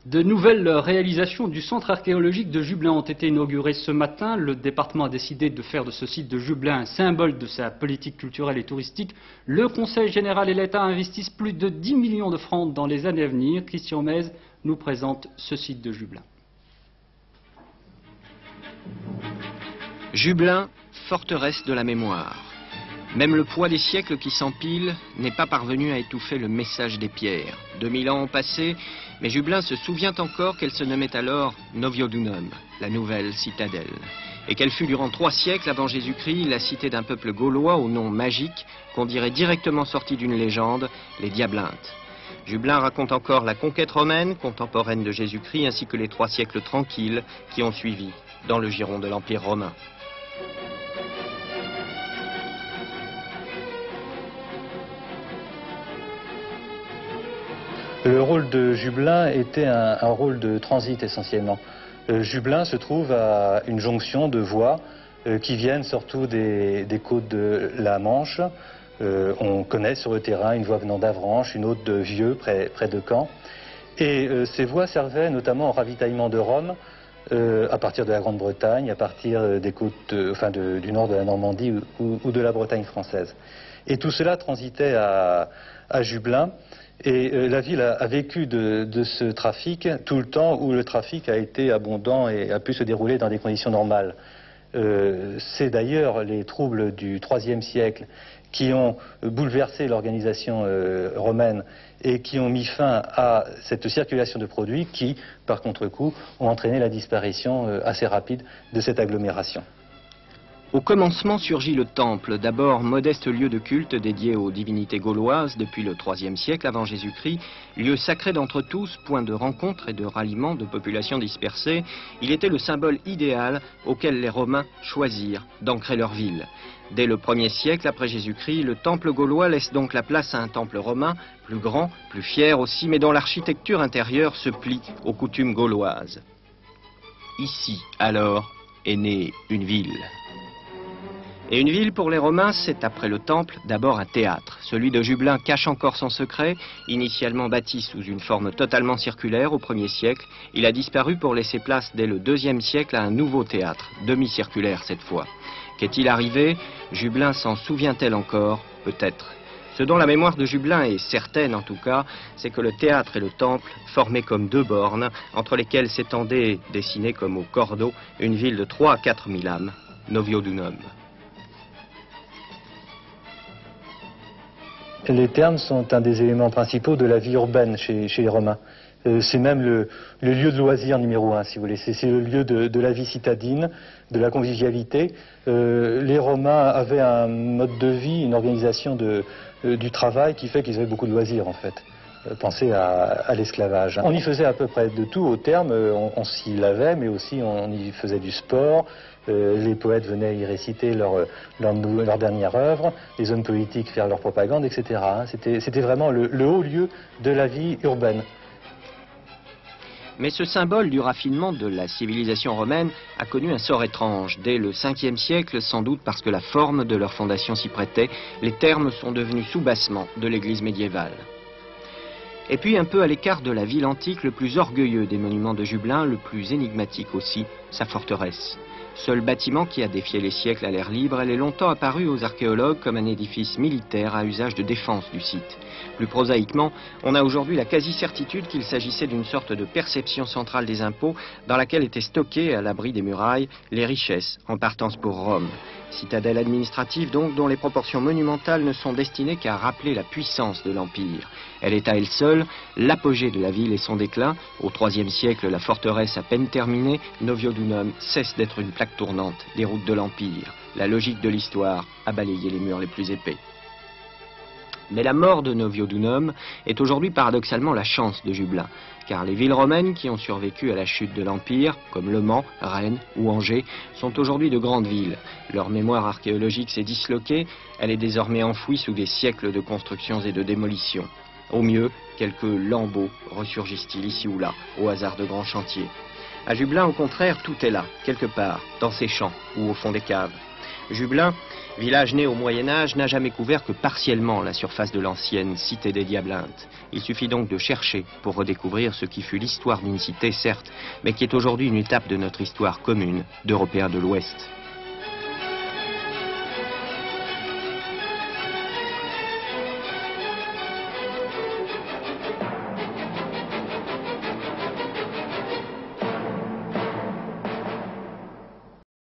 De nouvelles réalisations du centre archéologique de Jublain ont été inaugurées ce matin. Le département a décidé de faire de ce site de Jublain un symbole de sa politique culturelle et touristique. Le Conseil général et l'État investissent plus de 10 millions de francs dans les années à venir. Christian Mez nous présente ce site de Jublain. Jublain, forteresse de la mémoire. Même le poids des siècles qui s'empilent n'est pas parvenu à étouffer le message des pierres. 2000 ans ont passé, mais Jublain se souvient encore qu'elle se nommait alors Noviodunum, la nouvelle citadelle. Et qu'elle fut durant 3 siècles avant Jésus-Christ la cité d'un peuple gaulois au nom magique qu'on dirait directement sorti d'une légende, les Diablintes. Jublain raconte encore la conquête romaine, contemporaine de Jésus-Christ, ainsi que les 3 siècles tranquilles qui ont suivi dans le giron de l'Empire romain. Le rôle de Jublain était un rôle de transit essentiellement. Jublain se trouve à une jonction de voies qui viennent surtout des côtes de la Manche. On connaît sur le terrain une voie venant d'Avranches, une autre de Vieux, près de Caen. Et ces voies servaient notamment au ravitaillement de Rome à partir de la Grande-Bretagne, à partir des côtes, du nord de la Normandie ou de la Bretagne française. Et tout cela transitait à Jublain. Et la ville a vécu de ce trafic tout le temps où le trafic a été abondant et a pu se dérouler dans des conditions normales. C'est d'ailleurs les troubles du IIIe siècle qui ont bouleversé l'organisation romaine et qui ont mis fin à cette circulation de produits qui, par contre-coup, ont entraîné la disparition assez rapide de cette agglomération. Au commencement surgit le temple, d'abord modeste lieu de culte dédié aux divinités gauloises depuis le IIIe siècle avant Jésus-Christ, lieu sacré d'entre tous, point de rencontre et de ralliement de populations dispersées. Il était le symbole idéal auquel les Romains choisirent d'ancrer leur ville. Dès le 1er siècle après Jésus-Christ, le temple gaulois laisse donc la place à un temple romain, plus grand, plus fier aussi, mais dont l'architecture intérieure se plie aux coutumes gauloises. Ici, alors, est née une ville. Et une ville pour les Romains, c'est après le temple d'abord un théâtre. Celui de Jublain cache encore son secret. Initialement bâti sous une forme totalement circulaire au 1er siècle, il a disparu pour laisser place dès le 2e siècle à un nouveau théâtre, demi-circulaire cette fois. Qu'est-il arrivé? Jublain s'en souvient-elle encore? Peut-être. Ce dont la mémoire de Jublain est certaine en tout cas, c'est que le théâtre et le temple formaient comme 2 bornes, entre lesquelles s'étendait, dessinée comme au cordeau, une ville de 3 à 4 000 âmes, Noviodunum. Les thermes sont un des éléments principaux de la vie urbaine chez les Romains. C'est même le lieu de loisir numéro 1, si vous voulez. C'est le lieu de la vie citadine, de la convivialité. Les Romains avaient un mode de vie, une organisation du travail qui fait qu'ils avaient beaucoup de loisirs, en fait. Pensez à l'esclavage. On y faisait à peu près de tout au terme. On s'y lavait, mais aussi on y faisait du sport. Les poètes venaient y réciter leur dernière œuvre, les hommes politiques faire leur propagande, etc. C'était vraiment le haut lieu de la vie urbaine. Mais ce symbole du raffinement de la civilisation romaine a connu un sort étrange. Dès le 5e siècle, sans doute parce que la forme de leur fondation s'y prêtait, les thermes sont devenus soubassement de l'église médiévale. Et puis un peu à l'écart de la ville antique, le plus orgueilleux des monuments de Jublain, le plus énigmatique aussi, sa forteresse. Seul bâtiment qui a défié les siècles à l'air libre, elle est longtemps apparue aux archéologues comme un édifice militaire à usage de défense du site. Plus prosaïquement, on a aujourd'hui la quasi-certitude qu'il s'agissait d'une sorte de perception centrale des impôts dans laquelle étaient stockées, à l'abri des murailles, les richesses en partance pour Rome. Citadelle administrative donc dont les proportions monumentales ne sont destinées qu'à rappeler la puissance de l'Empire. Elle est à elle seule l'apogée de la ville et son déclin. Au IIIe siècle, la forteresse à peine terminée, Noviodunum cesse d'être une plaque tournante des routes de l'Empire. La logique de l'histoire a balayé les murs les plus épais. Mais la mort de Noviodunum est aujourd'hui paradoxalement la chance de Jublain, car les villes romaines qui ont survécu à la chute de l'Empire, comme Le Mans, Rennes ou Angers, sont aujourd'hui de grandes villes. Leur mémoire archéologique s'est disloquée, elle est désormais enfouie sous des siècles de constructions et de démolitions. Au mieux, quelques lambeaux ressurgissent-ils ici ou là, au hasard de grands chantiers. À Jublain, au contraire, tout est là, quelque part, dans ses champs ou au fond des caves. Jublain, village né au Moyen-Âge, n'a jamais couvert que partiellement la surface de l'ancienne cité des Diablintes. Il suffit donc de chercher pour redécouvrir ce qui fut l'histoire d'une cité, certes, mais qui est aujourd'hui une étape de notre histoire commune d'Européens de l'Ouest.